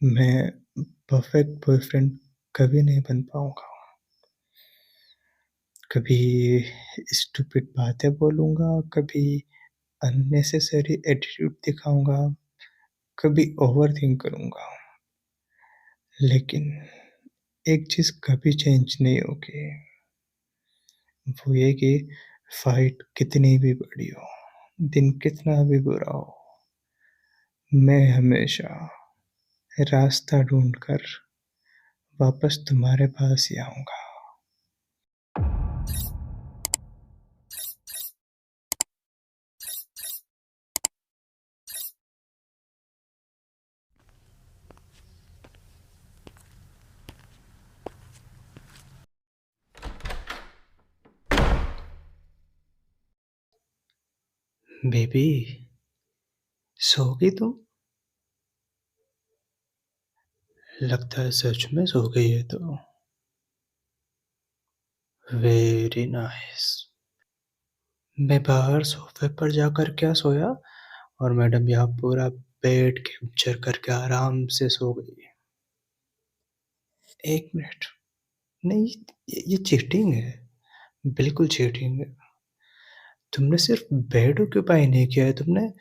मैं perfect boyfriend कभी नहीं बन पाऊँगा। कभी स्टूपिड बातें बोलूँगा, कभी अननेसेसरी एटीट्यूड दिखाऊँगा, कभी ओवरथिंक करूँगा। लेकिन एक चीज़ कभी चेंज नहीं होगी, वो ये कि फाइट कितनी भी बड़ी हो, दिन कितना भी बुरा हो, मैं हमेशा रास्ता ढूँढकर वापस तुम्हारे पास ही आऊँगा। बेबी, सो गई तुम? लगता है सच में सो गई है तो। Very nice. मैं बाहर सोफे पर जाकर क्या सोया और मैडम यहाँ पूरा बेड कैप्चर करके आराम से सो गई। एक मिनट, नहीं, ये चीटिंग है, बिल्कुल चीटिंग है। तुमने सिर्फ बेड ऑक्यूपाई नहीं किया है, तुमने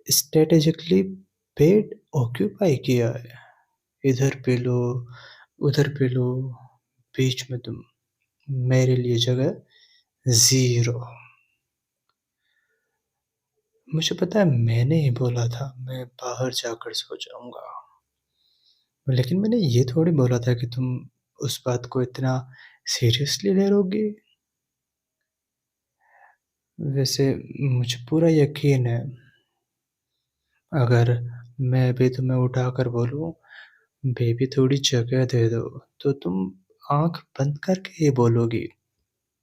स्ट्रेटेजिकली बेड ऑक्यूपाई किया है। इधर पिलो, उधर पिलो, बीच में तुम, मेरे लिए जगह ज़ीरो। मुझे पता है मैंने ही बोला था मैं बाहर जाकर सो जाऊँगा। लेकिन मैंने ये थोड़ी बोला था कि तुम उस बात को इतना सीरियसली ले लोगी। वैसे मुझे पूरा यकीन है, अगर मैं अभी तुम्हें उठाकर बोलूँ, बेबी थोड़ी जगह दे दो, तो तुम आँख बंद करके ही बोलोगी,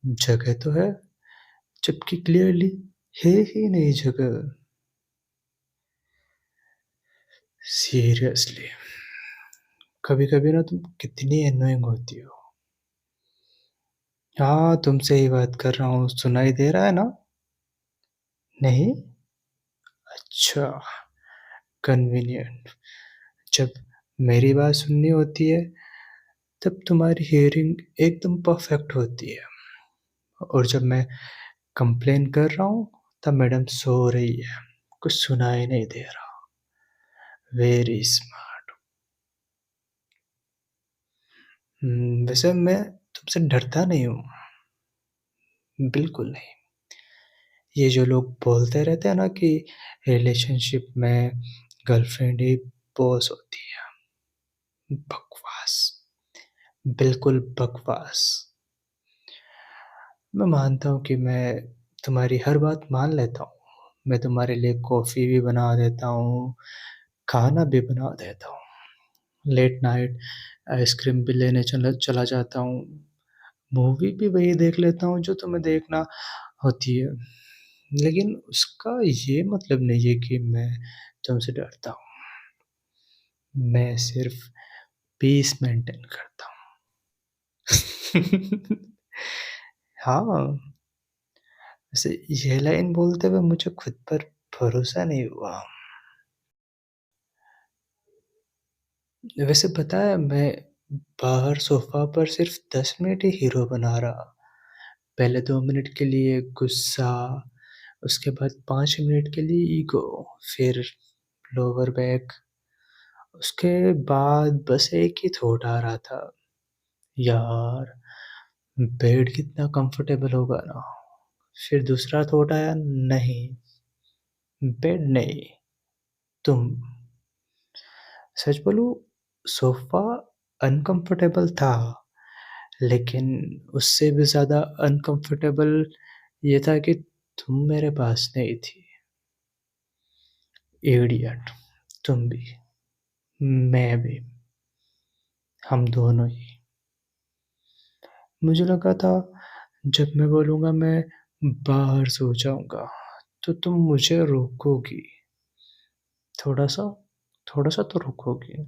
जगह तो है, जबकि क्लियरली है ही नहीं जगह। सीरियसली, कभी-कभी ना तुम कितनी एनोइंग होती हो। हाँ, तुमसे ही बात कर रहा हूँ, सुनाई दे रहा है ना? नहीं? अच्छा, कन्वीनिएंट। जब मेरी बात सुननी होती है, तब तुम्हारी हियरिंग एकदम परफेक्ट होती है, और जब मैं कंप्लेन कर रहा हूँ, तब मैडम सो रही है, कुछ सुनाई नहीं दे रहा। Very smart. वैसे मैं तुमसे डरता नहीं हूँ, बिल्कुल नहीं। ये जो लोग बोलते रहते हैं ना कि रिलेशनशिप में गर्लफ्रेंड ही बॉस होती है, बकवास, बिल्कुल बकवास। मैं मानता हूँ कि मैं तुम्हारी हर बात मान लेता हूँ। मैं तुम्हारे लिए कॉफ़ी भी बना देता हूँ, खाना भी बना देता हूँ। लेट नाइट आइसक्रीम भी लेने चला चला जाता हूँ। मूवी भी वही देख लेता हूँ जो तुम्हें देखना होती है। लेकिन उसका ये मतलब नहीं है कि मैं तुमसे डरता हूँ। मैं सिर्फ़ पीस मेंटेन करता हूँ। हाँ, वैसे ये लाइन बोलते हुए मुझे खुद पर भरोसा नहीं हुआ। वैसे पता है, मैं बाहर सोफ़ा पर सिर्फ़ 10 मिनट ही हीरो बना रहा। पहले 2 मिनट के लिए गुस्सा, उसके बाद 5 मिनट के लिए ईगो, फिर लोअर बैक, उसके बाद बस एक ही थॉट आ रहा था, यार बेड कितना कंफर्टेबल होगा ना। फिर दूसरा थॉट आया, नहीं, बेड नहीं, तुम। सच बोलूँ, सोफ़ा अनकंफर्टेबल था, लेकिन उससे भी ज़्यादा अनकंफर्टेबल ये था कि तुम मेरे पास नहीं थी। इडियट, तुम भी, मैं भी, हम दोनों ही। मुझे लगा था जब मैं बोलूँगा मैं बाहर सो जाऊँगा, तो तुम मुझे रोकोगी। थोड़ा-सा, थोड़ा-सा तो रोकोगी।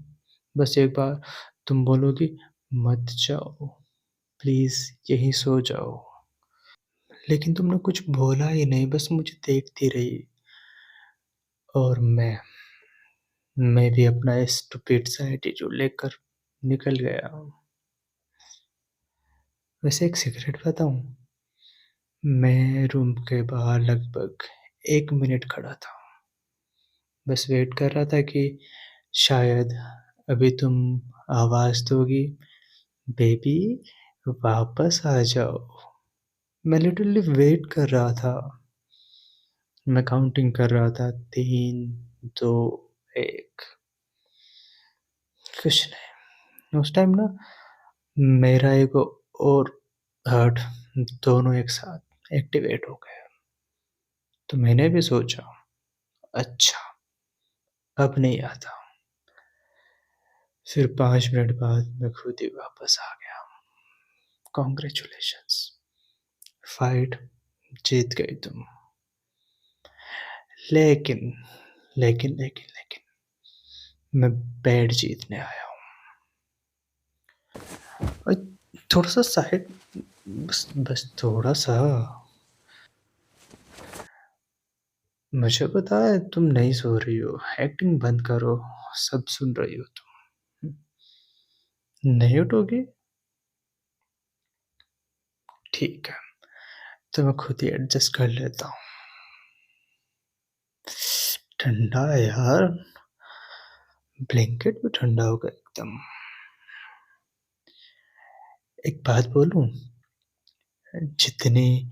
बस एक बार तुम बोलोगी, मत जाओ, प्लीज़ यहीं सो जाओ। लेकिन तुमने कुछ बोला ही नहीं, बस मुझे देखती रही, और मैं भी अपना स्टूपिड सा एटीट्यूड लेकर निकल गया। वैसे एक सीक्रेट बताऊँ? मैं रूम के बाहर लगभग 1 मिनट खड़ा था। बस वेट कर रहा था कि शायद अभी तुम आवाज़ दोगी, बेबी वापस आ जाओ। मैं लिटरली वेट कर रहा था। मैं काउंटिंग कर रहा था 3, 2, 1। कुछ नहीं। उस टाइम ना मेरा ईगो और हर्ट दोनों एक साथ एक्टिवेट हो गए। तो मैंने भी सोचा, अच्छा अब नहीं आता। फिर 5 मिनट बाद मैं खुद ही वापस आ गया। कांग्रेचुलेशंस, फाइट जीत गई तुम। लेकिन, लेकिन मैं बैट जीतने आया हूँ। और थोड़ा-सा साइड, बस बस थोड़ा-सा। मुझे पता है तुम नहीं सो रही हो, एक्टिंग बंद करो, सब सुन रही हो तुम। नहीं उठोगी? ठीक है, तो मैं खुद ही एडजस्ट कर लेता हूँ। ठंडा है यार, ब्लैंकेट भी ठंडा हो गया एकदम। एक बात बोलूँ? जितनी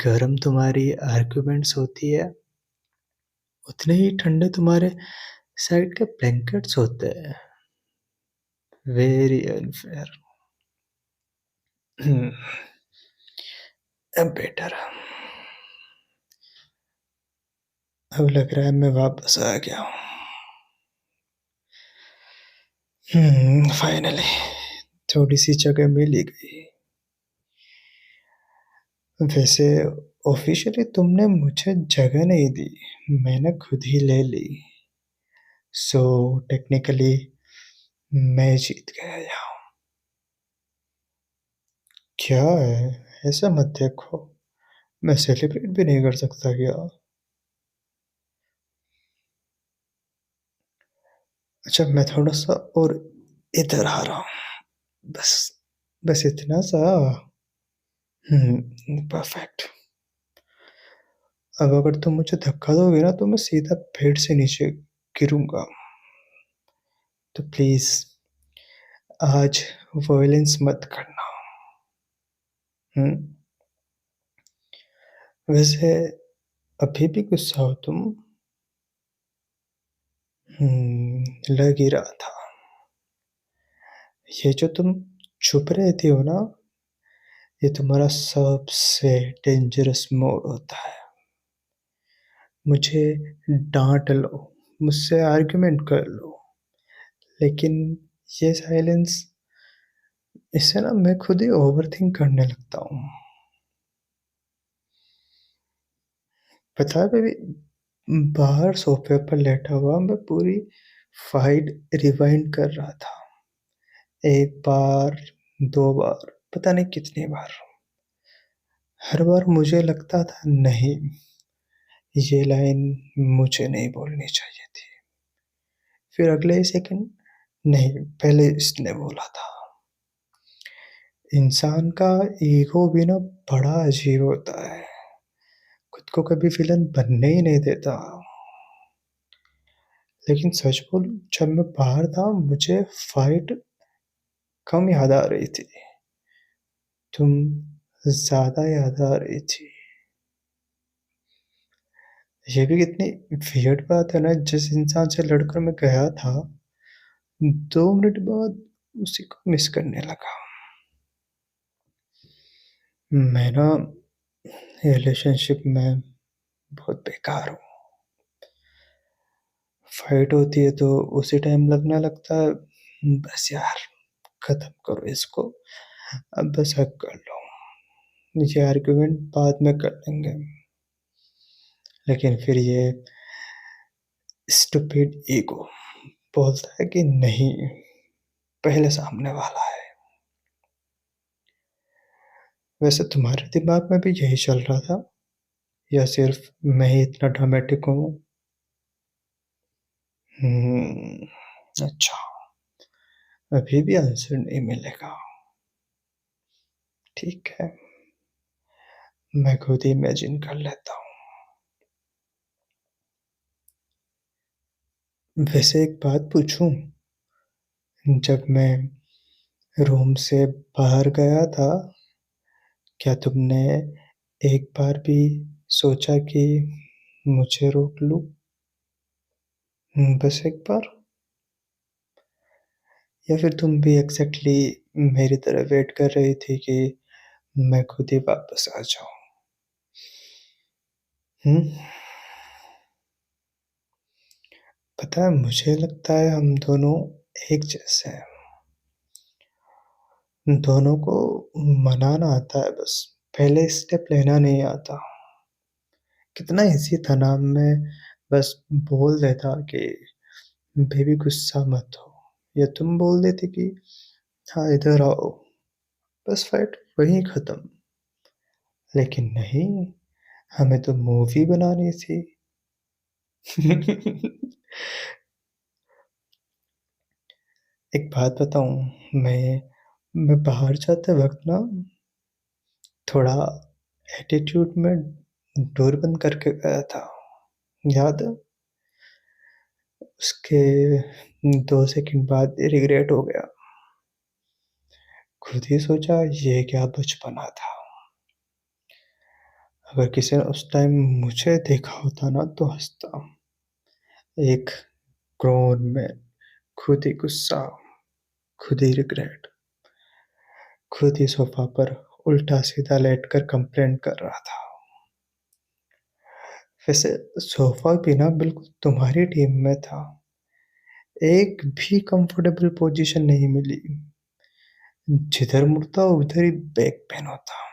गरम तुम्हारी आर्ग्यूमेंट्स होती है, उतने ही ठंडे तुम्हारे साइड के ब्लैंकेट्स होते हैं। Very unfair. अब बेटर। अब लग रहा है मैं वापस आ गया हूँ। फाइनली थोड़ी सी जगह मिल ही गई। वैसे ऑफिशियली तुमने मुझे जगह नहीं दी, मैंने खुद ही ले ली। सो टेक्निकली मैं जीत गया यहाँ। क्या है? ऐसा मत देखो, मैं सेलिब्रेट भी नहीं कर सकता क्या? अच्छा मैं थोड़ा सा और इधर आ रहा हूँ, बस बस इतना सा। परफेक्ट। अब अगर तुम मुझे धक्का दोगे ना तो मैं सीधा बेड से नीचे गिरूंगा। तो प्लीज आज वॉयलेंस मत करना। हम्म। वैसे अभी भी गुस्सा हो तुम? लग ही रहा था। ये जो तुम चुप रहती हो ना, ये तुम्हारा सबसे डेंजरस मोड होता है। मुझे डांट लो, मुझसे आर्ग्यूमेंट कर लो, लेकिन ये साइलेंस, इससे ना मैं खुद ही ओवरथिंक करने लगता हूँ। पता है बेबी, बाहर सोफे पर लेटा हुआ मैं पूरी फाइट रिवाइंड कर रहा था। एक बार, दो बार, पता नहीं कितनी बार। हर बार मुझे लगता था नहीं, ये लाइन मुझे नहीं बोलनी चाहिए थी। फिर अगले ही सेकंड, नहीं पहले इसने बोला था। इंसान का ईगो भी ना बड़ा अजीब होता है, खुद को कभी विलन बनने ही नहीं देता। लेकिन सच बोलूं, जब मैं बाहर था मुझे फाइट कम याद आ रही थी, तुम ज्यादा याद आ रही थी। ये भी कितनी वियर्ड बात है ना, जिस इंसान से लड़कर मैं गया था, 2 मिनट बाद उसी को मिस करने लगा। मैं ना रिलेशनशिप में बहुत बेकार हूँ। फाइट होती है तो उसी टाइम लगने लगता है बस यार खत्म करो इसको, अब बस हक कर लो, ये आर्गुमेंट बाद में कर लेंगे। लेकिन फिर ये स्टूपिड ईगो बोलता है कि नहीं, पहले सामने वाला है। वैसे तुम्हारे दिमाग में भी यही चल रहा था, या सिर्फ मैं ही इतना ड्रामेटिक हूँ? हुँ, अच्छा, अभी भी आंसर नहीं मिलेगा। ठीक है, मैं खुद ही इमेजिन कर लेता हूँ। वैसे एक बात पूछूँ? जब मैं रूम से बाहर गया था, क्या तुमने एक बार भी सोचा कि मुझे रोक लूँ? बस एक बार? या फिर तुम भी एग्ज़ैक्टली मेरी तरह वेट कर रही थी कि मैं खुद ही वापस आ जाऊँ? हुँ? पता है मुझे लगता है हम दोनों एक जैसे हैं। दोनों को मनाना आता है बस, पहले स्टेप लेना नहीं आता। कितना ईज़ी था ना मैं बस बोल देता कि बेबी गुस्सा मत हो या तुम बोल देते कि हाँ, इधर आओ, बस फाइट वहीं ख़त्म। लेकिन नहीं, हमें तो मूवी बनानी थी। एक बात बताऊँ, मैं बाहर जाते वक़्त ना थोड़ा एटीट्यूड में डोर बंद करके गया था, याद है? उसके 2 सेकंड बाद रिग्रेट हो गया। खुद ही सोचा ये क्या बचपना था। अगर किसी ने उस टाइम मुझे देखा होता ना तो हँसता। एक ग्रोन मैन, खुद ही गुस्सा, खुद ही रिग्रेट, खुद ही सोफ़ा पर उल्टा-सीधा लेटकर कंप्लेंट कर रहा था। वैसे सोफ़ा भी ना बिल्कुल तुम्हारी टीम में था। एक भी कंफर्टेबल पोज़ीशन नहीं मिली। जिधर मुड़ता उधर ही बैक पेन होता।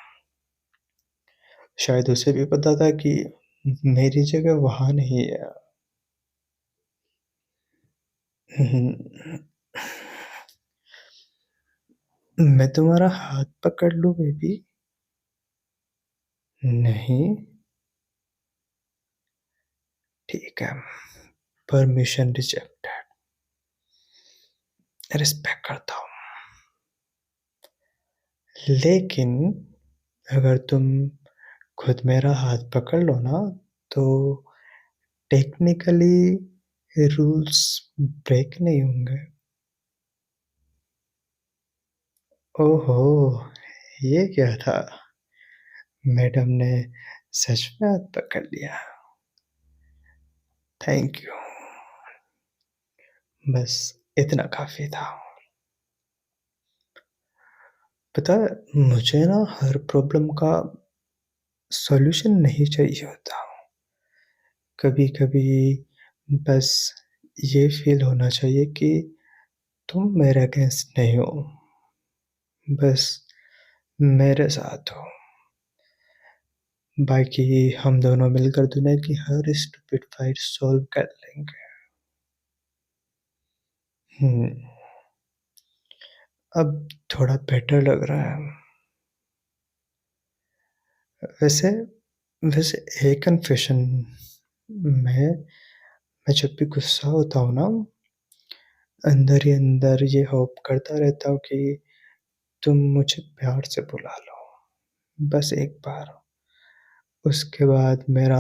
शायद उसे भी पता था कि मेरी जगह वहाँ नहीं है। हुँ, मैं तुम्हारा हाथ पकड़ लूँ बेबी? नहीं, ठीक है, परमिशन रिजेक्टेड। रिस्पेक्ट करता हूँ। लेकिन अगर तुम खुद मेरा हाथ पकड़ लो ना, तो टेक्निकली रूल्स ब्रेक नहीं होंगे। ओहो! ये क्या था? मैडम ने सच में हाथ पकड़ लिया। Thank you. बस इतना काफ़ी था। पता है, मुझे ना हर प्रॉब्लम का सॉल्यूशन नहीं चाहिए होता। कभी-कभी बस ये फ़ील होना चाहिए कि तुम मेरे अगेंस्ट नहीं हो, बस मेरे साथ हो। बाकी हम दोनों मिलकर दुनिया की हर स्टूपिड फाइट सॉल्व कर लेंगे। हुँ, अब थोड़ा बेटर लग रहा है। वैसे वैसे एक कन्फेशन, मैं जब भी गुस्सा होता हूँ ना, अंदर ही अंदर ये होप करता रहता हूँ कि तुम मुझे प्यार से बुला लो, बस एक बार। उसके बाद मेरा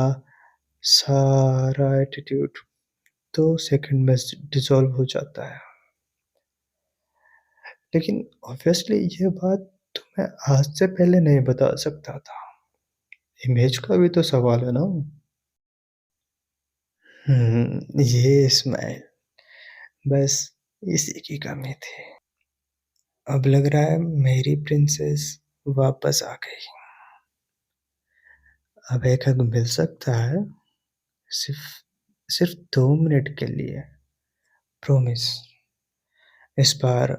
सारा एटीट्यूड 2 सेकंड में डिसॉल्व हो जाता है। लेकिन ऑब्वियसली ये बात तुम्हें आज से पहले नहीं बता सकता था। इमेज का भी तो सवाल है ना? ये स्माइल, बस इसी की कमी थी। अब लग रहा है मेरी प्रिंसेस वापस आ गई। अब एक हग मिल सकता है, सिर्फ़ सिर्फ़ 2 मिनट के लिए, प्रॉमिस। इस बार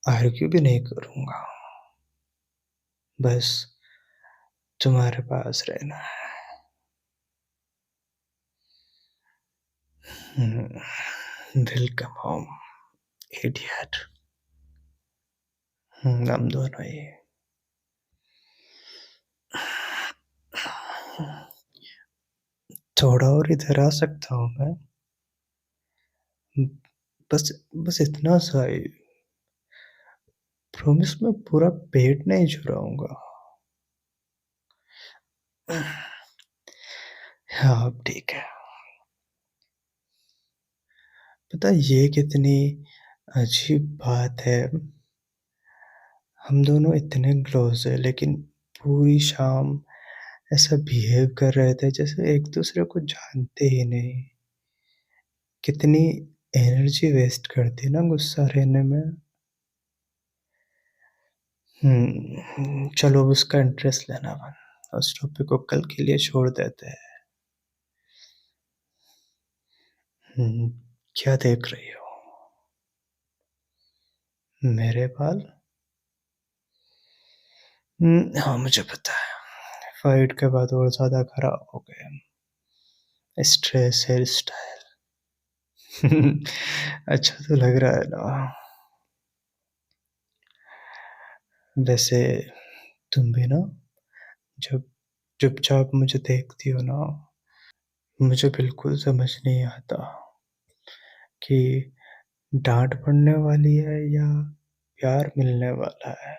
आर्ग्यू भी नहीं करूँगा, बस तुम्हारे पास रहना है। Welcome home, idiot. हम दोनों ही। थोड़ा और इधर आ सकता हूँ मैं? उम, बस बस इतना सा ही, प्रॉमिस मैं पूरा पेट नहीं चुराऊँगा। हाँ, अब ठीक है। पता है ये कितनी अजीब बात है, हम दोनों इतने क्लोज़ हैं लेकिन पूरी शाम ऐसा बिहेव कर रहे थे जैसे एक-दूसरे को जानते ही नहीं। कितनी एनर्जी वेस्ट करती ना गुस्सा रहने में। चलो अब उसका इंटरेस्ट लेना बंद, उस टॉपिक को कल के लिए छोड़ देते हैं। हुँ, क्या देख रही हो? मेरे बाल? हाँ, मुझे पता है। फाइट के बाद और ज़्यादा खराब हो गए। Stress hairstyle. अच्छा तो लग रहा है ना। वैसे तुम भी ना जब चुपचाप मुझे देखती हो ना, मुझे बिल्कुल समझ नहीं आता कि डाँट पड़ने वाली है या प्यार मिलने वाला है।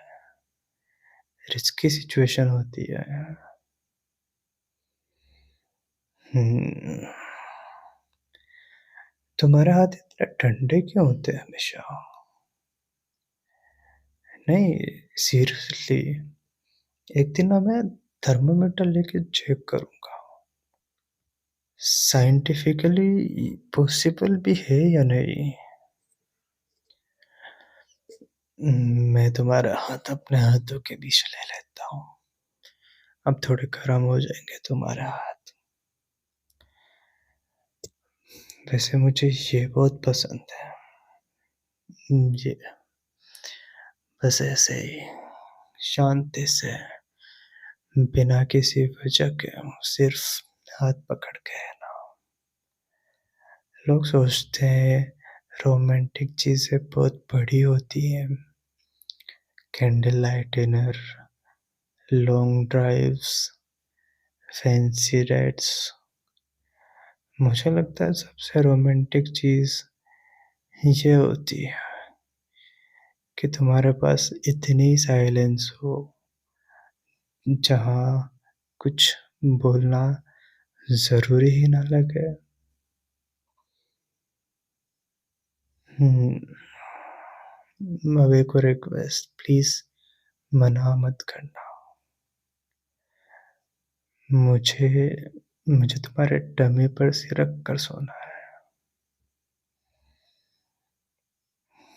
रिस्की सिचुएशन होती है। हुँ, तुम्हारे हाथ इतने ठंडे क्यों होते हैं हमेशा? नहीं, सीरियसली एक दिन ना मैं थर्मामीटर लेके चेक करूँगा। साइंटिफिकली पॉसिबल भी है या नहीं? मैं तुम्हारा हाथ अपने हाथों के बीच ले लेता हूँ। अब थोड़े गर्म हो जाएँगे तुम्हारे हाथ। वैसे मुझे ये बहुत पसंद है। ये बस ऐसे ही शांति से बिना किसी वजह के सिर्फ़ हाथ पकड़ के है ना। लोग सोचते हैं रोमांटिक चीज़ें बहुत बड़ी होती हैं। Candle light dinner, long drives, fancy rides. मुझे लगता है सबसे रोमांटिक चीज़ ये होती है कि तुम्हारे पास इतनी साइलेंस हो, जहाँ कुछ बोलना ज़रूरी ही ना लगे। हुँ, अब एक और रिक्वेस्ट प्लीज़ मना मत करना। मुझे मुझे तुम्हारे टमी पर सिर रख कर सोना है।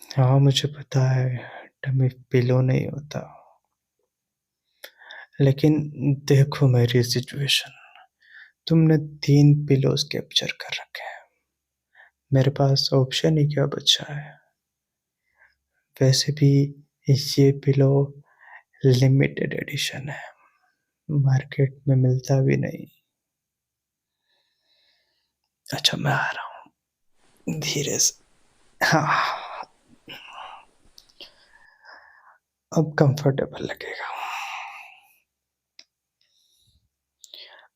हाँ, मुझे पता है टमी पिलो नहीं होता। लेकिन देखो मेरी सिचुएशन, तुमने 3 पिलोज़ कैप्चर कर रखे हैं। मेरे पास ऑप्शन ही क्या बचा है? वैसे भी ये पिलो लिमिटेड एडिशन है, मार्केट में मिलता भी नहीं। अच्छा मैं आ रहा हूँ, धीरे से। हाँ, अब कंफर्टेबल लगेगा।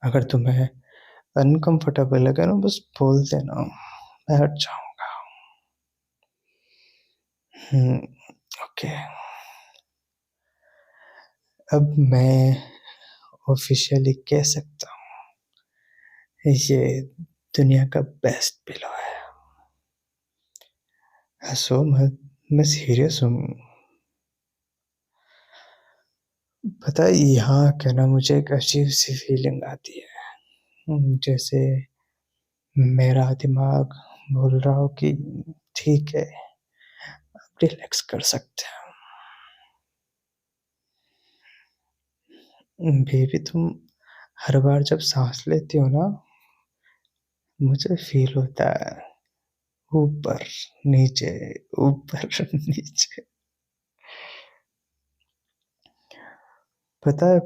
अगर तुम्हें अनकंफर्टेबल लगे ना बस बोल देना, मैं हट जाऊँगा। हुँ, ओके। अब मैं ऑफ़िशियली कह सकता हूँ, ये दुनिया का बेस्ट पिलो है। हँसो मत, मैं सीरियस हूँ। पता है यहाँ आके ना मुझे एक अजीब-सी फीलिंग आती है। जैसे मेरा दिमाग बोल रहा हो कि ठीक है, अब रिलैक्स कर सकते हैं। बेबी तुम हर बार जब साँस लेती हो ना, मुझे फ़ील होता है ऊपर, नीचे, ऊपर, नीचे। पता है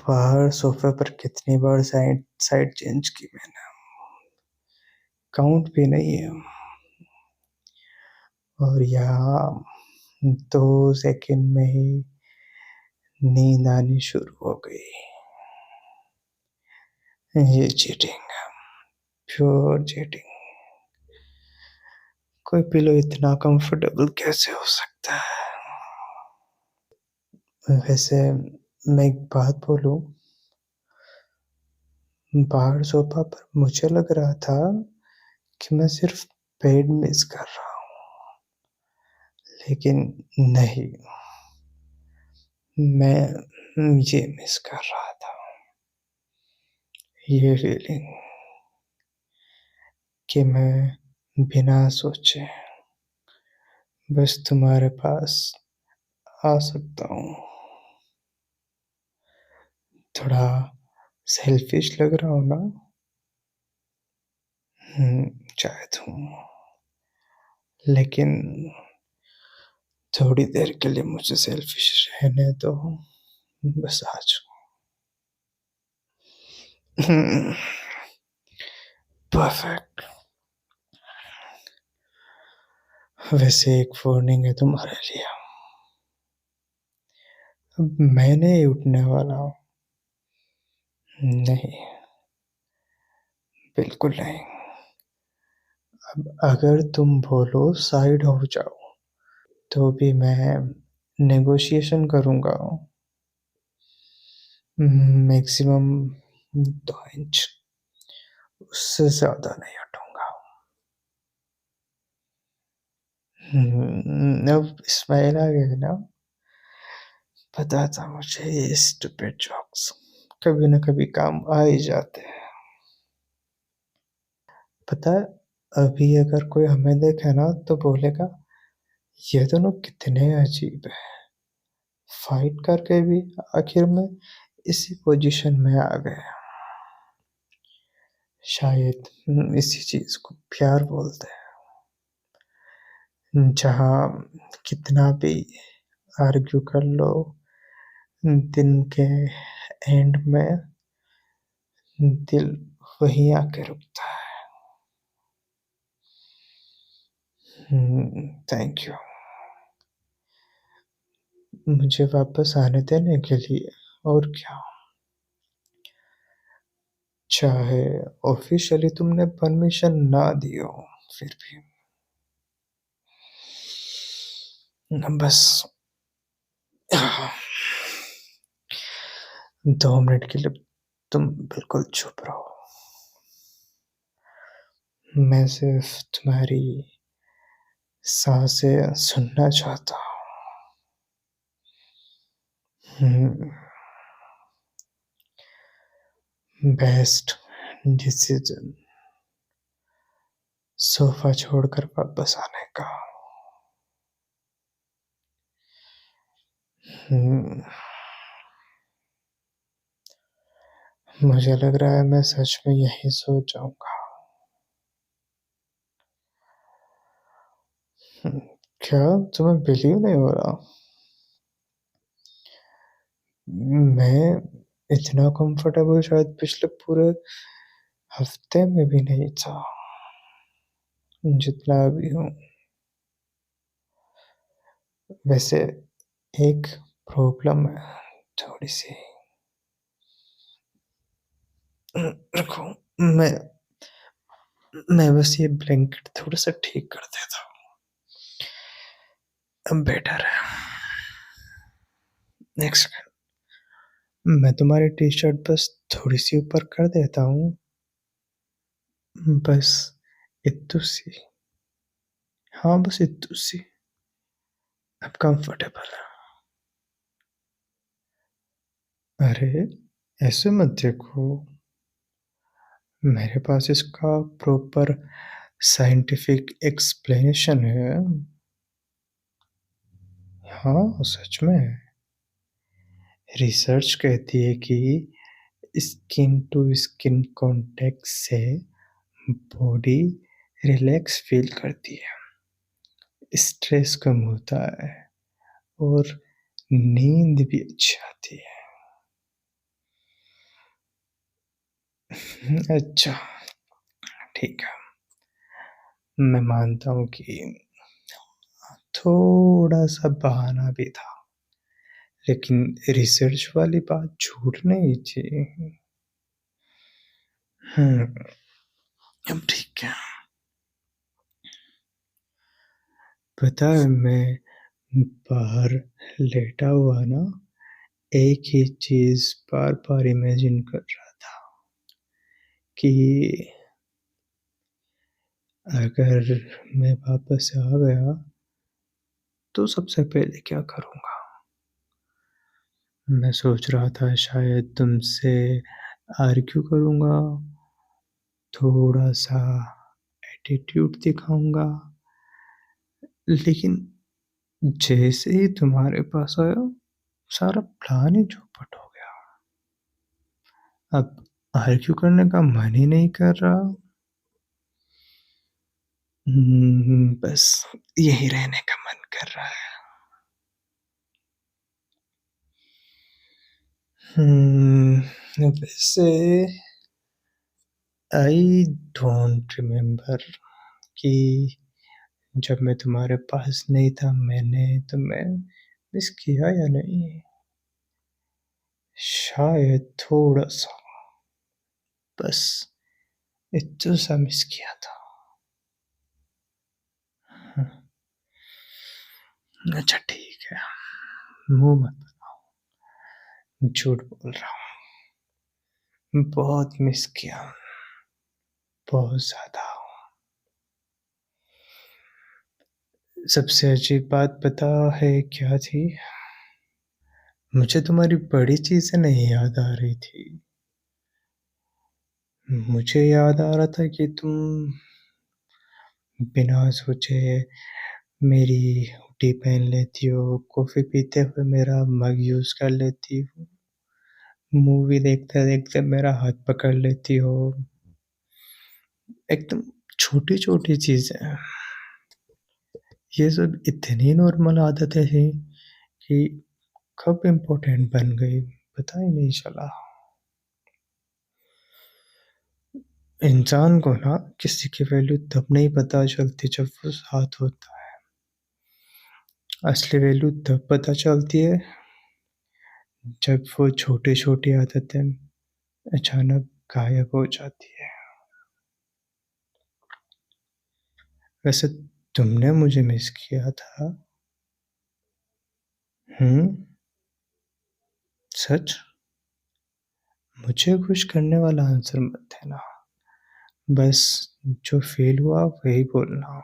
बाहर सोफ़े पर कितनी बार साइड साइड चेंज की मैंने, काउंट भी नहीं है। और यहाँ 2 सेकंड में ही नींद आनी शुरू हो गई। ये चीटिंग है, प्योर चीटिंग। कोई पिलो इतना कंफर्टेबल कैसे हो सकता है? वैसे मैं एक बात बोलूँ, बाहर सोफ़ा पर मुझे लग रहा था कि मैं सिर्फ़ बेड मिस कर रहा हूँ, लेकिन नहीं, मैं ये मिस कर रहा था, ये फीलिंग कि मैं बिना सोचे बस तुम्हारे पास आ सकता हूँ। थोड़ा सेल्फ़िश लग रहा हूँ ना? शायद हूँ, लेकिन थोड़ी देर के लिए मुझे सेल्फ़िश रहने दो, बस आज। परफ़ेक्ट। वैसे एक वार्निंग है तुम्हारे लिए, अब मैं नहीं उठने वाला हूँ। नहीं, बिल्कुल नहीं। अब अगर तुम बोलो साइड हो जाओ, तो भी मैं नेगोशिएशन करूँगा। मैक्सिमम 2 इंच, उससे ज़्यादा नहीं हटूँगा। अब स्माइल आ गई ना? पता था मुझे ये स्टूपिड जोक्स कभी न कभी काम आ ही जाते हैं। पता है, अभी अगर कोई हमें देखे ना तो बोलेगा, ये दोनों कितने अजीब हैं। फाइट करके भी आखिर में इसी पोजीशन में आ गए। शायद इसी चीज़ को प्यार बोलते हैं। जहाँ कितना भी आर्ग्यू कर लो, दिन के एंड में दिल वहीं आके रुकता है। थैंक यू मुझे वापस आने देने के लिए। और क्या, चाहे ऑफिशियली तुमने परमिशन ना दी हो, फिर भी बस 2 मिनट के लिए तुम बिल्कुल चुप रहो। मैं सिर्फ तुम्हारी साँसें सुनना चाहता हूँ। बेस्ट डिसीजन सोफ़ा छोड़कर वापस आने का। हुँ, मुझे लग रहा है मैं सच में यहीं सो जाऊँगा। हुँ, क्या तुम्हें बिलीव नहीं हो रहा? मैं इतना कंफर्टेबल शायद पिछले पूरे हफ्ते में भी नहीं था, जितना अभी हूँ। वैसे एक प्रॉब्लम है थोड़ी-सी। रुको, मैं मैं बस ये ब्लैंकेट थोड़ा-सा ठीक कर देता हूँ, अब बेटर है। एक सेकंड, मैं तुम्हारी टी-शर्ट बस थोड़ी-सी ऊपर कर देता हूँ, बस इत्तू-सी। हाँ, बस इत्तू-सी। अब कंफर्टेबल है। अरे! ऐसे मत देखो, मेरे पास इसका प्रॉपर साइंटिफिक एक्सप्लेनेशन है। हाँ, सच में। रिसर्च कहती है कि स्किन टू स्किन कॉन्टैक्ट से बॉडी रिलैक्स फील करती है, स्ट्रेस कम होता है और नींद भी अच्छी आती है। अच्छा, ठीक है। मैं मानता हूँ कि थोड़ा-सा बहाना भी था, लेकिन रिसर्च वाली बात झूठ नहीं थी। हुँ, अब ठीक है। पता है मैं बाहर लेटा हुआ ना एक ही चीज़ बार-बार इमेजिन कर रहा था कि अगर मैं वापस आ गया तो सबसे पहले क्या करूँगा? मैं सोच रहा था शायद तुमसे आर्ग्यू करूँगा, थोड़ा-सा एटीट्यूड दिखाऊँगा, लेकिन जैसे ही तुम्हारे पास आया, सारा प्लान ही चौपट हो गया। अब आर्ग्यू करने का मन ही नहीं कर रहा। बस यहीं रहने का मन कर रहा है। वैसे आई डोंट रिमेंबर कि जब मैं तुम्हारे पास नहीं था मैंने तुम्हें मिस किया या नहीं? शायद थोड़ा-सा, बस इतना-सा मिस किया था। हुँ, अच्छा ठीक है, मुँह मत बनाओ, झूठ बोल रहा हूँ। बहुत मिस किया, बहुत ज़्यादा। सबसे अजीब बात पता है क्या थी? मुझे तुम्हारी बड़ी चीज़ें नहीं याद आ रही थी। मुझे याद आ रहा था कि तुम बिना सोचे मेरी हुडी पहन लेती हो, कॉफ़ी पीते हुए मेरा मग यूज़ कर लेती हो, मूवी देखते-देखते मेरा हाथ पकड़ लेती हो। एकदम छोटी-छोटी चीज़ें। ये सब इतनी नॉर्मल आदतें थी कि कब इम्पोर्टेंट बन गई, पता ही नहीं चला। इंसान को ना किसी की वैल्यू तब नहीं पता चलती जब वो साथ होता है। असली वैल्यू तब पता चलती है जब वो छोटी-छोटी आदतें अचानक गायब हो जाती है। वैसे तुमने मुझे मिस किया था? हुँ? सच? मुझे खुश करने वाला आंसर मत देना। बस जो फ़ील हुआ वही बोलना।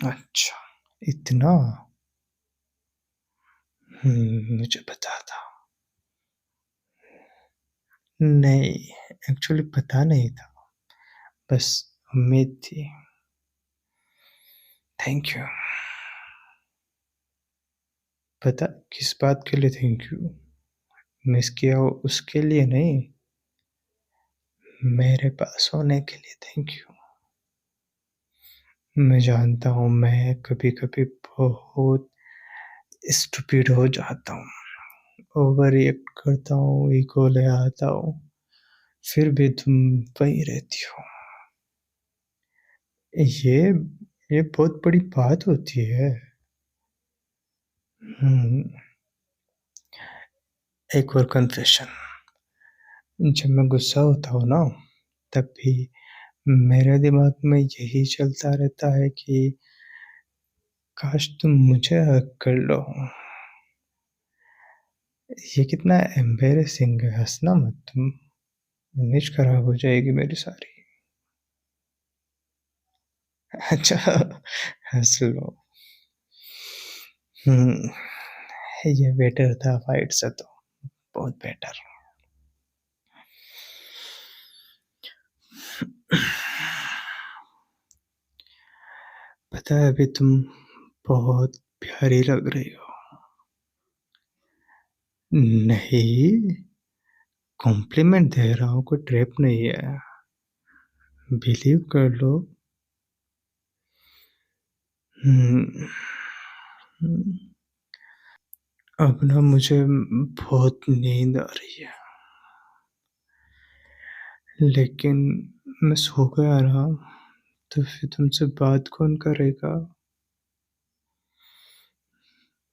अच्छा, इतना? मुझे पता था। नहीं, एक्चुअली पता नहीं था, बस उम्मीद थी। Thank you. पता किस बात के लिए थैंक यू? मिस किया हो उसके लिए नहीं, मेरे पास होने के लिए थैंक यू। मैं जानता हूँ मैं कभी-कभी बहुत स्टूपिड हो जाता हूँ, ओवर रिएक्ट करता हूँ, ईगो ले आता हूँ, फिर भी तुम वहीं रहती हो। ये ये बहुत बड़ी बात होती है। हुँ, एक और कन्फेशन। जब मैं गुस्सा होता हूँ ना, तब भी मेरे दिमाग में यही चलता रहता है कि काश तुम मुझे हग कर लो। ये कितना एम्बैरेसिंग है, हँसना मत तुम, इमेज खराब हो जाएगी मेरी सारी। अच्छा हँस लो। हुँ, ये बेटर था फाइट से तो, बहुत बेटर। पता है अभी तुम बहुत प्यारी लग रही हो। नहीं, कॉम्प्लीमेंट दे रहा हूँ, कोई ट्रैप नहीं है। बिलीव कर लो। हुँ, हुँ। अब ना मुझे बहुत नींद आ रही है, लेकिन मैं सो गया ना, तो फिर तुमसे बात कौन करेगा?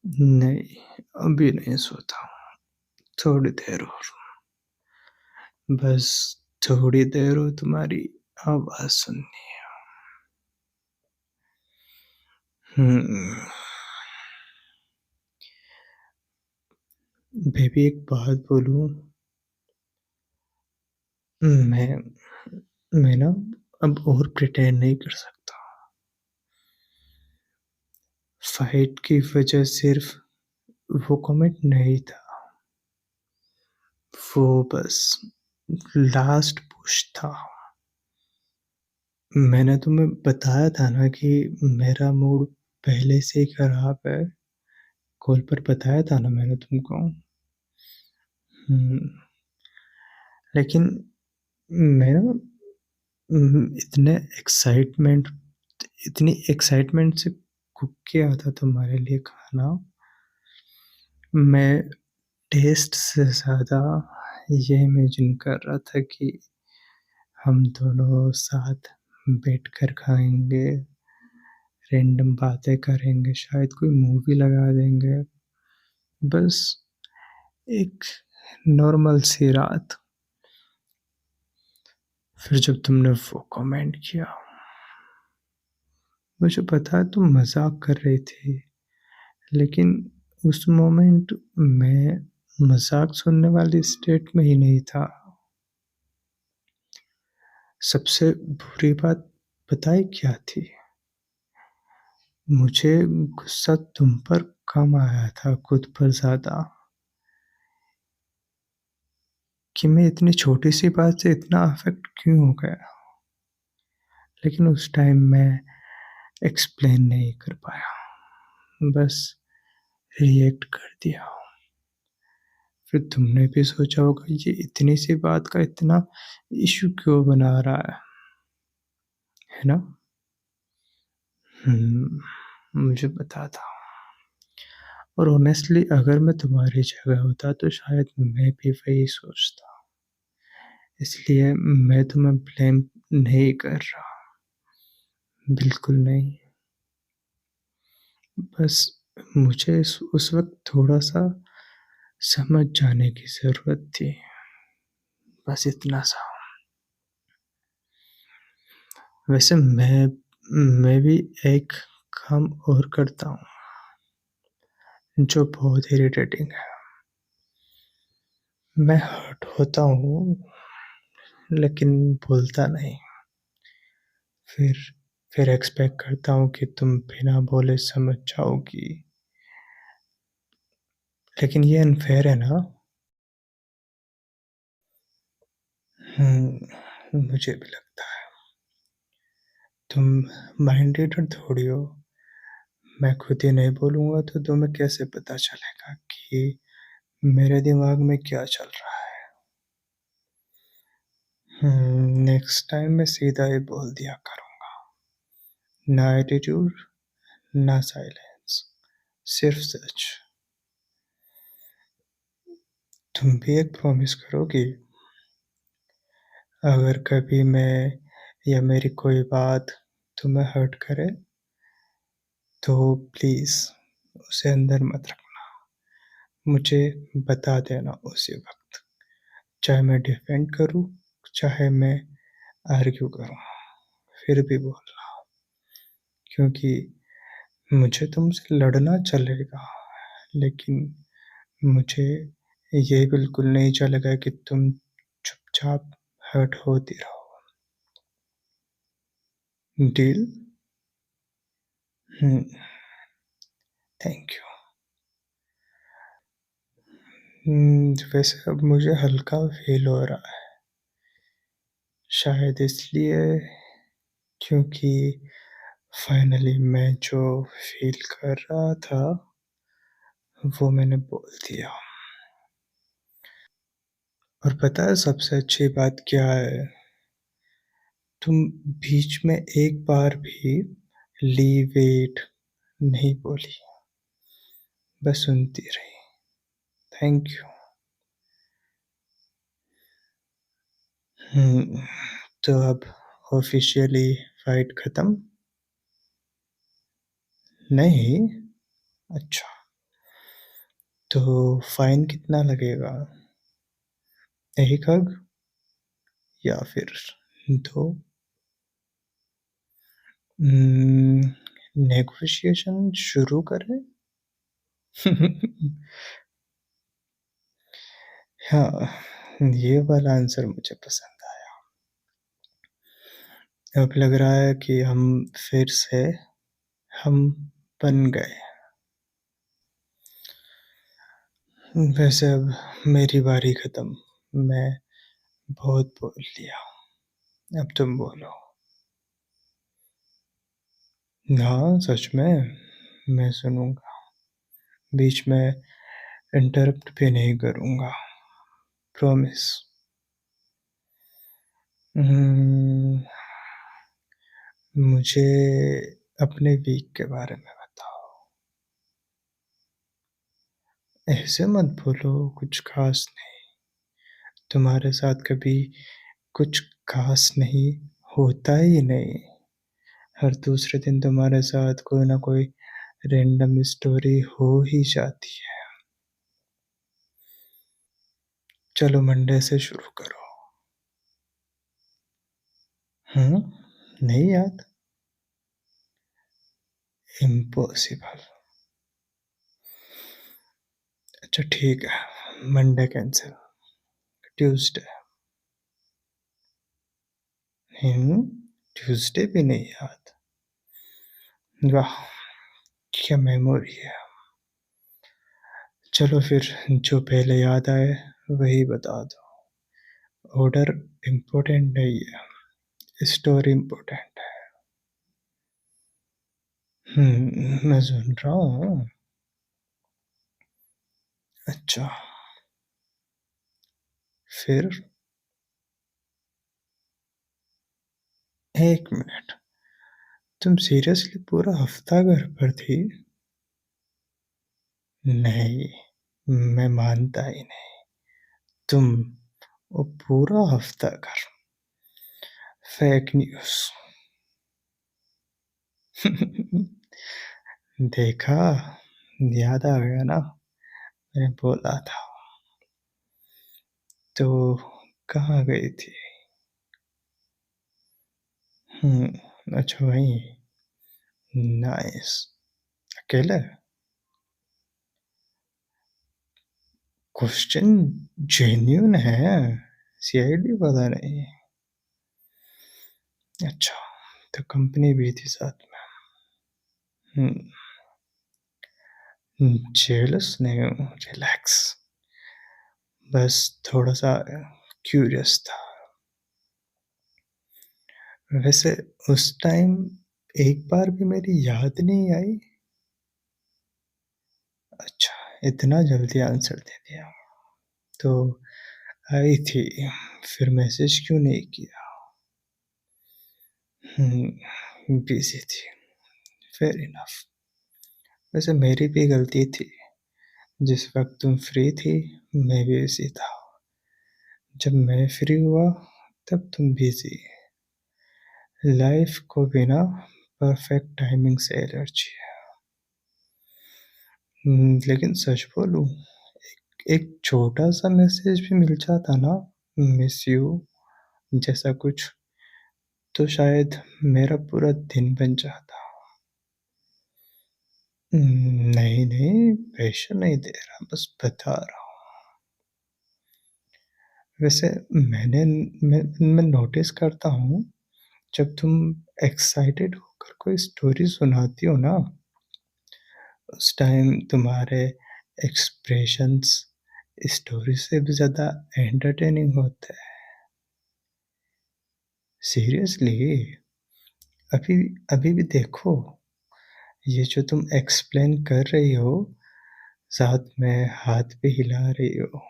नहीं, अभी नहीं सोता हूँ, थोड़ी देर और, बस थोड़ी देर और तुम्हारी आवाज़ सुननी है। हुँ, बेबी एक बात बोलूँ? मैं मैं ना अब और प्रिटेंड नहीं कर सकता। फाइट की वजह सिर्फ़ वो कमेंट नहीं था, वो बस लास्ट पुश था। मैंने तुम्हें बताया था ना कि मेरा मूड पहले से ही खराब है, कॉल पर बताया था ना मैंने तुमको। हुँ, लेकिन मैं ना इतने इतनी एक्साइटमेंट से कुक किया था तुम्हारे लिए खाना, मैं टेस्ट से ज़्यादा ये इमेजिन कर रहा था कि हम दोनों साथ बैठकर खाएँगे, रैंडम बातें करेंगे, शायद कोई मूवी लगा देंगे। बस एक नॉर्मल सी रात। फिर जब तुमने वो कमेंट किया, मुझे पता है तुम मज़ाक कर रही थी, लेकिन उस मोमेंट मैं मज़ाक सुनने वाली स्टेट में ही नहीं था। सबसे बुरी बात पता है क्या थी? मुझे गुस्सा तुम पर कम आया था, खुद पर ज़्यादा, कि मैं इतनी छोटी-सी बात से इतना अफ़ेक्ट क्यों हो गया। लेकिन उस टाइम मैं एक्सप्लेन नहीं कर पाया, बस रिएक्ट कर दिया। फिर तुमने भी सोचा होगा ये इतनी सी बात का इतना इश्यू क्यों बना रहा है ना? मुझे पता था और ऑनेस्टली अगर मैं तुम्हारी जगह होता तो शायद मैं भी वही सोचता। इसलिए मैं तुम्हें ब्लेम नहीं कर रहा, बिल्कुल नहीं। बस मुझे उस वक़्त थोड़ा-सा समझ जाने की ज़रूरत थी, बस इतना सा। वैसे मैं भी एक काम और करता हूँ, जो बहुत इरिटेटिंग है। मैं हर्ट होता हूँ, लेकिन बोलता नहीं। फिर फिर एक्सपेक्ट करता हूँ कि तुम बिना बोले समझ जाओगी। लेकिन ये अनफ़ेयर है ना? मुझे भी लगता है। तुम माइंड रीडर थोड़ी हो। मैं खुद ही नहीं बोलूँगा तो तुम्हें कैसे पता चलेगा कि मेरे दिमाग में क्या चल रहा है? नेक्स्ट टाइम मैं सीधा ही बोल दिया करूँगा। ना एटीट्यूड, ना साइलेंस, सिर्फ़ सच। तुम भी एक प्रॉमिस करोगी? अगर कभी मैं या मेरी कोई बात तुम्हें हर्ट करे, तो प्लीज़ उसे अंदर मत रखना। मुझे बता देना उसी वक़्त, चाहे मैं डिफेंड करूँ, चाहे मैं आर्ग्यू करूँ, फिर भी बोलना, क्योंकि मुझे तुमसे लड़ना चलेगा, लेकिन मुझे ये बिल्कुल नहीं चलेगा कि तुम चुपचाप हर्ट होती रहो। डील? Hmm, thank you. वैसे अब मुझे हल्का फ़ील हो रहा है, शायद इसलिए क्योंकि फाइनली मैं जो फ़ील कर रहा था, वो मैंने बोल दिया। और पता है सबसे अच्छी बात क्या है? तुम बीच में एक बार भी लीव इट नहीं बोली, बस सुनती रही। Thank you. हुँ, तो अब ऑफ़िशियली फाइट खत्म? नहीं? अच्छा, तो फाइन कितना लगेगा? 1 हग या फिर 2? उम, नेगोशिएशन शुरू करें? हाँ, ये वाला आंसर मुझे पसंद आया। अब लग रहा है कि हम फिर से हम बन गए। वैसे अब मेरी बारी खत्म। मैं बहुत बोल लिया। अब तुम बोलो। हाँ, सच में। मैं सुनूँगा। बीच में इंटरप्ट भी नहीं करूँगा। प्रॉमिस। उम्म, मुझे अपने वीक के बारे में बताओ। ऐसे मत बोलो, कुछ ख़ास नहीं। तुम्हारे साथ कभी कुछ ख़ास नहीं होता ही नहीं। हर दूसरे दिन तुम्हारे साथ कोई ना कोई रैंडम स्टोरी हो ही जाती है। चलो मंडे से शुरू करो। हुँ? नहीं याद? इम्पॉसिबल। अच्छा ठीक है, मंडे कैंसल। ट्यूसडे। हुँ? ट्यूसडे भी नहीं याद? वाह! क्या मेमोरी है। चलो फिर जो पहले याद आए वही बता दो। ऑर्डर इम्पोर्टेंट नहीं है, स्टोरी इम्पोर्टेंट है। मैं सुन रहा हूँ। अच्छा, फिर? 1 मिनट, तुम सीरियसली पूरा हफ्ता घर पर थी? नहीं, मैं मानता ही नहीं। तुम वो पूरा हफ्ता घर। Fake news. देखा, याद आ गया ना? मैंने बोला था। तो कहाँ गई थी? अच्छा वहीं। नाइस। अकेले? क्वेश्चन जेन्युइन है, सीआईडी वाला नहीं। अच्छा, तो कंपनी भी थी साथ में। हुँ, जेलस नहीं हूँ, रिलैक्स। बस थोड़ा-सा क्यूरियस था। वैसे उस टाइम एक बार भी मेरी याद नहीं आई? अच्छा, इतना जल्दी आंसर दे दिया। तो आई थी, फिर मैसेज क्यों नहीं किया? बिज़ी थी, फेयर इनफ। वैसे मेरी भी गलती थी, जिस वक़्त तुम फ्री थी, मैं बिज़ी था। जब मैं फ्री हुआ, तब तुम बिज़ी। लाइफ़ को भी ना परफेक्ट टाइमिंग से एलर्जी है। लेकिन सच बोलूँ, एक छोटा-सा मैसेज भी मिल जाता ना, मिस यू जैसा कुछ, तो शायद मेरा पूरा दिन बन जाता। नहीं, नहीं, प्रेशर नहीं दे रहा, बस बता रहा हूँ। वैसे मैं नोटिस करता हूँ, जब तुम एक्साइटेड होकर कोई स्टोरी सुनाती हो ना, उस टाइम तुम्हारे एक्सप्रेशंस स्टोरी से भी ज़्यादा एंटरटेनिंग होते हैं। सीरियसली, अभी अभी भी देखो, ये जो तुम एक्सप्लेन कर रही हो, साथ में हाथ भी हिला रही हो।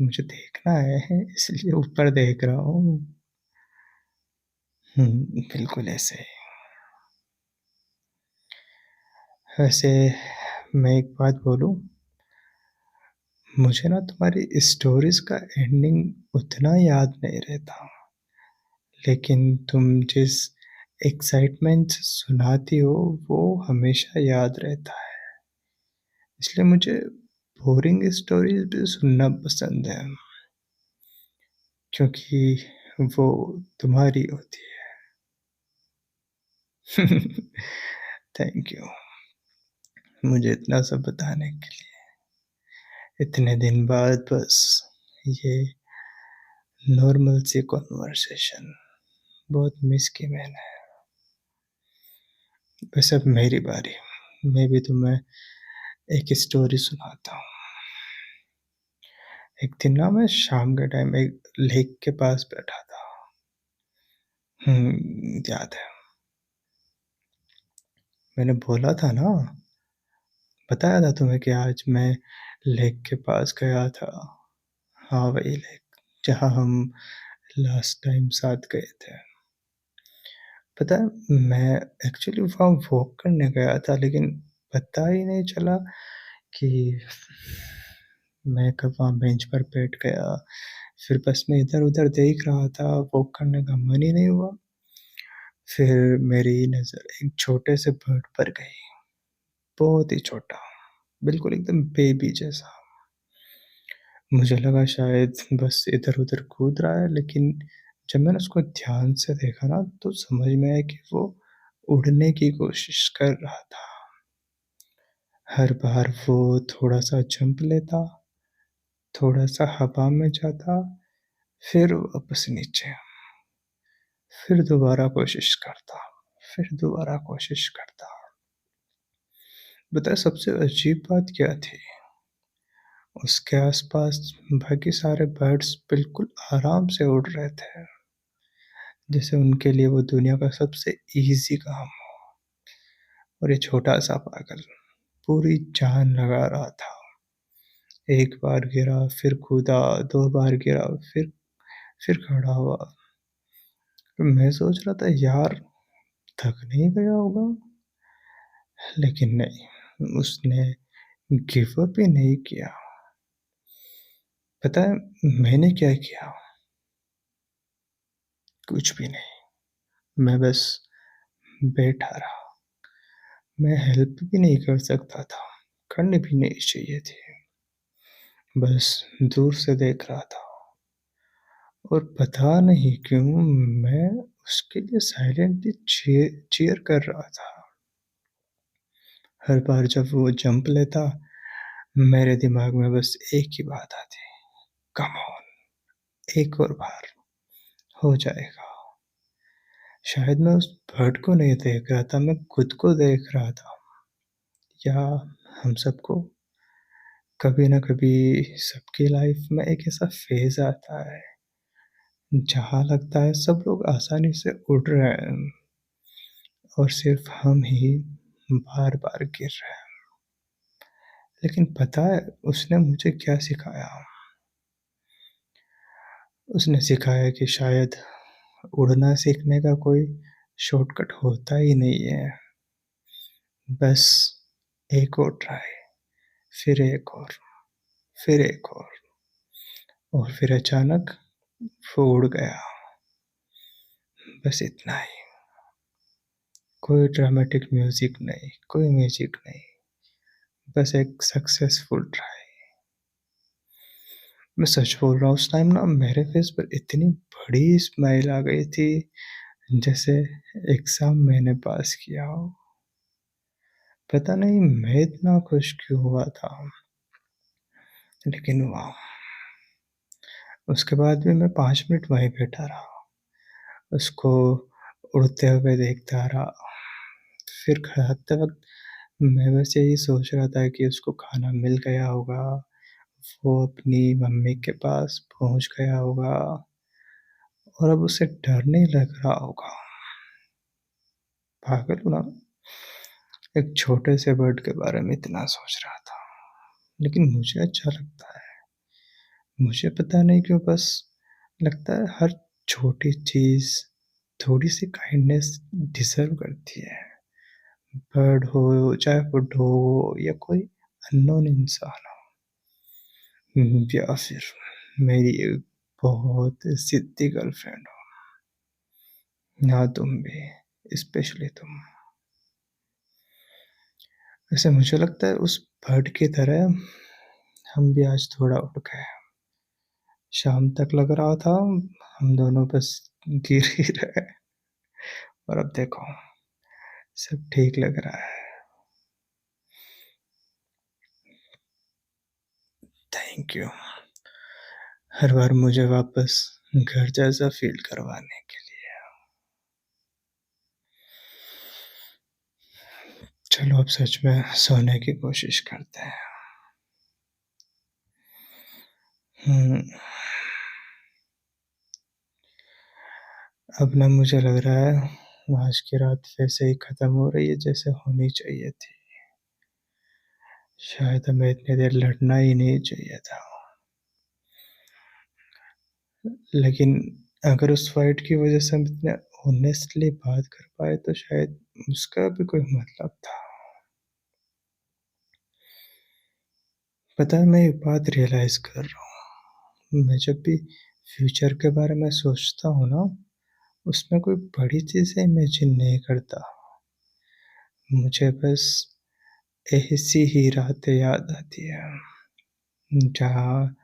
मुझे देखना है इसलिए ऊपर देख रहा हूँ। बिल्कुल ऐसे ही। वैसे मैं एक बात बोलूँ? मुझे ना तुम्हारी स्टोरीज़ का एंडिंग उतना याद नहीं रहता, लेकिन तुम जिस एक्साइटमेंट से सुनाती हो, वो हमेशा याद रहता है। इसलिए मुझे बोरिंग स्टोरीज़ भी सुनना पसंद है, क्योंकि वो तुम्हारी होती है। थैंक यू मुझे इतना सब बताने के लिए। इतने दिन बाद बस ये नॉर्मल सी कन्वर्सेशन बहुत मिस की मैंने। वैसे अब मेरी बारी, मैं भी तुम्हें एक स्टोरी सुनाता हूँ। एक दिन ना मैं शाम के टाइम एक लेक के पास बैठा था। याद है। मैंने बोला था ना, बताया था तुम्हें कि आज मैं लेक के पास गया था। हाँ, वही लेक जहाँ हम लास्ट टाइम साथ गए थे। पता है मैं एक्चुअली वहाँ वॉक करने गया था, लेकिन पता ही नहीं चला कि मैं कब वहाँ बेंच पर बैठ गया। फिर बस मैं इधर-उधर देख रहा था, वॉक करने का मन ही नहीं हुआ। फिर मेरी नज़र एक छोटे से बर्ड पर गई, बहुत ही छोटा, बिल्कुल एकदम बेबी जैसा। मुझे लगा शायद बस इधर-उधर कूद रहा है, लेकिन जब मैंने उसको ध्यान से देखा ना, तो समझ में आया कि वो उड़ने की कोशिश कर रहा था। हर बार वो थोड़ा-सा जंप लेता, थोड़ा-सा हवा में जाता, फिर वापस नीचे, फिर दोबारा कोशिश करता, फिर दोबारा कोशिश करता। बताया सबसे अजीब बात क्या थी? उसके आसपास बाकी सारे बर्ड्स बिल्कुल आराम से उड़ रहे थे, जैसे उनके लिए वो दुनिया का सबसे ईज़ी काम हो। और ये छोटा-सा पागल पूरी जान लगा रहा था। एक बार गिरा, फिर कूदा, 2 बार गिरा, फिर खड़ा हुआ। मैं सोच रहा था यार थक नहीं गया होगा? लेकिन नहीं, उसने गिव अप ही नहीं किया। पता है मैंने क्या किया? कुछ भी नहीं। मैं बस बैठा रहा। मैं हेल्प भी नहीं कर सकता था, करनी भी नहीं चाहिए थी। बस दूर से देख रहा था, और पता नहीं क्यों मैं उसके लिए साइलेंटली चीयर कर रहा था। हर बार जब वो जंप लेता, मेरे दिमाग में बस एक ही बात आती, कम ऑन, एक और बार हो जाएगा। शायद मैं उस बर्ड को नहीं देख रहा था, मैं खुद को देख रहा था। या हम सबको कभी ना कभी सबकी लाइफ में एक ऐसा फेज आता है जहाँ लगता है सब लोग आसानी से उड़ रहे हैं और सिर्फ हम ही बार बार गिर रहे हैं। लेकिन पता है उसने मुझे क्या सिखाया? उसने सिखाया कि शायद उड़ना सीखने का कोई शॉर्टकट होता ही नहीं है। बस एक और ट्राई, फिर एक और, फिर एक और फिर अचानक वो उड़ गया। बस इतना ही। कोई ड्रामेटिक म्यूजिक नहीं, कोई म्यूजिक नहीं, बस एक सक्सेसफुल ट्राई। मैं सच बोल रहा हूँ, उस टाइम ना मेरे फेस पर इतनी बड़ी स्माइल आ गई थी, जैसे एग्ज़ाम मैंने पास किया हो। पता नहीं मैं इतना खुश क्यों हुआ था, लेकिन हुआ। उसके बाद भी मैं 5 मिनट वहीं बैठा रहा, उसको उड़ते हुए देखता रहा। फिर खाते वक़्त मैं बस यही सोच रहा था कि उसको खाना मिल गया होगा, वो अपनी मम्मी के पास पहुँच गया होगा और अब उसे डर नहीं लग रहा होगा। पागल हूँ ना, एक छोटे से बर्ड के बारे में इतना सोच रहा था, लेकिन मुझे अच्छा लगता है। मुझे पता नहीं क्यों बस लगता है हर छोटी चीज़ थोड़ी-सी काइंडनेस डिज़र्व करती है। बर्ड हो, चाहे वो डॉग हो या कोई अननोन इंसान हो। या फिर मेरी एक बहुत ज़िद्दी गर्लफ्रेंड हो। हाँ, तुम भी, स्पेशली तुम। वैसे मुझे लगता है उस बर्ड की तरह हम भी आज थोड़ा उड़ गए। शाम तक लग रहा था हम दोनों बस गिर ही रहे, और अब देखो सब ठीक लग रहा है। Thank you. हर बार मुझे वापस घर जैसा फ़ील करवाने के लिए। चलो अब सच में सोने की कोशिश करते हैं। हुँ, अब ना मुझे लग रहा है आज की रात वैसे ही ख़त्म हो रही है जैसे होनी चाहिए थी। शायद हमें इतनी देर लड़ना ही नहीं चाहिए था। लेकिन अगर उस फ़ाइट की वज़ह से हम इतने ऑनेस्टली बात कर पाए तो शायद उसका भी कोई मतलब था। पता है मैं एक बात रियलाइज़ कर रहा हूँ, मैं जब भी फ्यूचर के बारे में सोचता हूँ ना, उसमें कोई बड़ी चीज़ें इमेजिन नहीं करता। मुझे बस ऐसी ही रातें याद आती हैं, जहाँ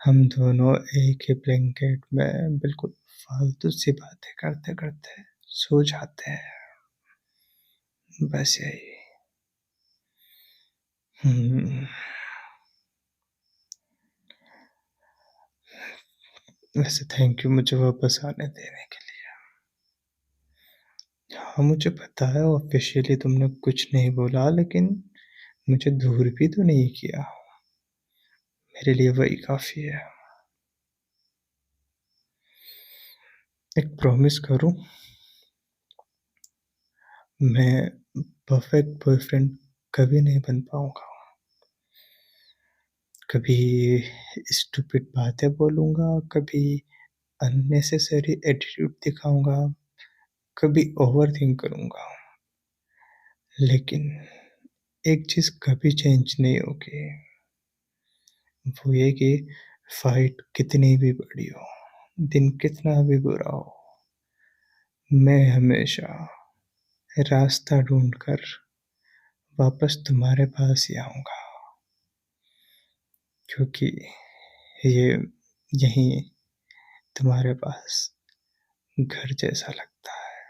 हम दोनों एक ही ब्लैंकेट में बिल्कुल फालतू सी बातें करते-करते सो जाते हैं। बस यही। हुँ, वैसे थैंक यू मुझे वापस आने देने के लिए। हाँ, मुझे पता है ऑफ़िशियली तुमने कुछ नहीं बोला लेकिन मुझे दूर भी तो नहीं किया। मेरे लिए वही काफ़ी है। एक प्रॉमिस करूँ, मैं परफ़ेक्ट बॉयफ्रेंड कभी नहीं बन पाऊँगा। कभी स्टूपिड बातें बोलूँगा, कभी अननेसेसरी एटीट्यूड दिखाऊँगा, कभी ओवरथिंक करूँगा। लेकिन एक चीज़ कभी चेंज नहीं होगी, वो ये कि फाइट कितनी भी बड़ी हो, दिन कितना भी बुरा हो, मैं हमेशा रास्ता ढूँढकर वापस तुम्हारे पास ही आऊँगा। क्योंकि ये यहीं तुम्हारे पास घर जैसा लगता है।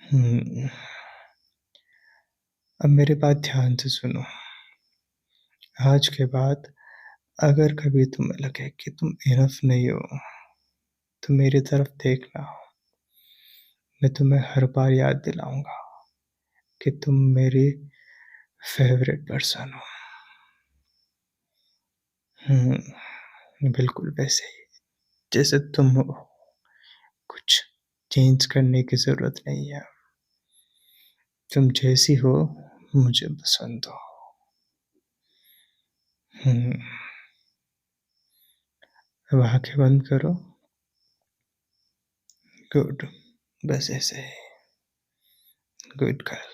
हुँ, अब मेरी बात ध्यान से सुनो। आज के बाद अगर कभी तुम्हें लगे कि तुम इनफ नहीं हो, तो मेरी तरफ देखना। मैं तुम्हें हर बार याद दिलाऊँगा कि तुम मेरी फ़ेवरेट पर्सन हो। हुँ, बिल्कुल वैसे ही, जैसे तुम हो, कुछ चेंज करने की ज़रूरत नहीं है। तुम जैसी हो, मुझे पसंद हो। हुँ, अब आँखें बंद करो। गुड, बस ऐसे ही। Good girl.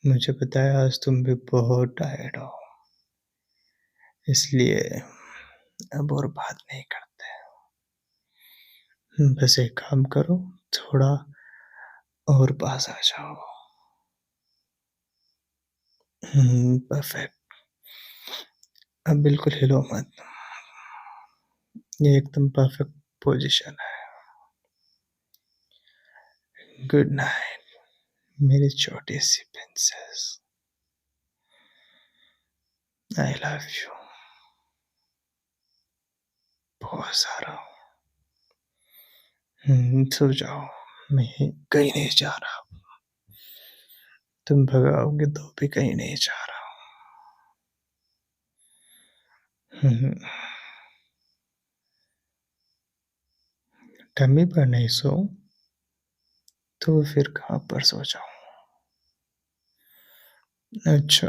मुझे पता है आज तुम भी बहुत टायर्ड हो, इसलिए अब और बात नहीं करते। बस एक काम करो, थोड़ा और पास आ जाओ। परफेक्ट। अब बिल्कुल हिलो मत। ये एकदम परफेक्ट पोज़ीशन है। गुड नाइट मेरी छोटी-सी प्रिंसेस। आई लव यू बहुत सारा। सो जाओ, मैं कहीं नहीं जा रहा। तुम भगाओगे तो भी कहीं नहीं जा रहा। हुँ, टम्मी पर नहीं सोऊँ, तो फिर कहाँ पर सो जाऊँ? अच्छा,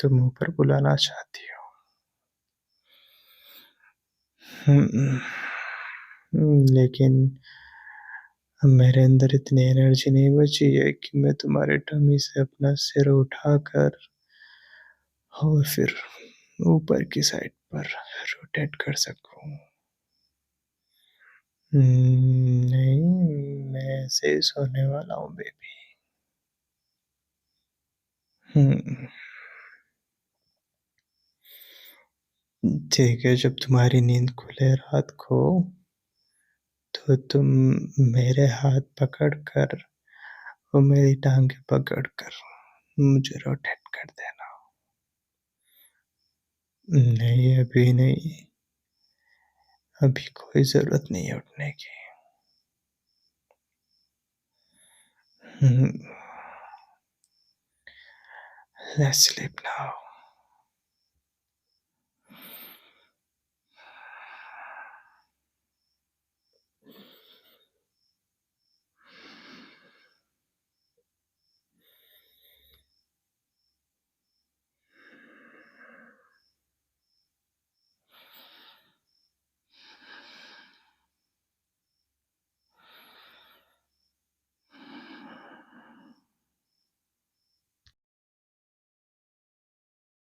तुम ऊपर बुलाना चाहती हो। हुँ, लेकिन अब मेरे अंदर इतनी एनर्जी नहीं बची है कि मैं तुम्हारे टमी से अपना सिर उठाकर और फिर ऊपर की साइड पर रोटेट कर सकूँ। नहीं, मैं ऐसे ही सोने वाला हूँ बेबी। हुँ, ठीक है, जब तुम्हारी नींद खुले रात को, तो तुम मेरे हाथ पकड़ कर और मेरी टाँगें पकड़ कर मुझे रोटेट कर देना। नहीं, अभी नहीं, अभी कोई ज़रूरत नहीं है उठने की। हुँ, लेट्स स्लीप नाउ।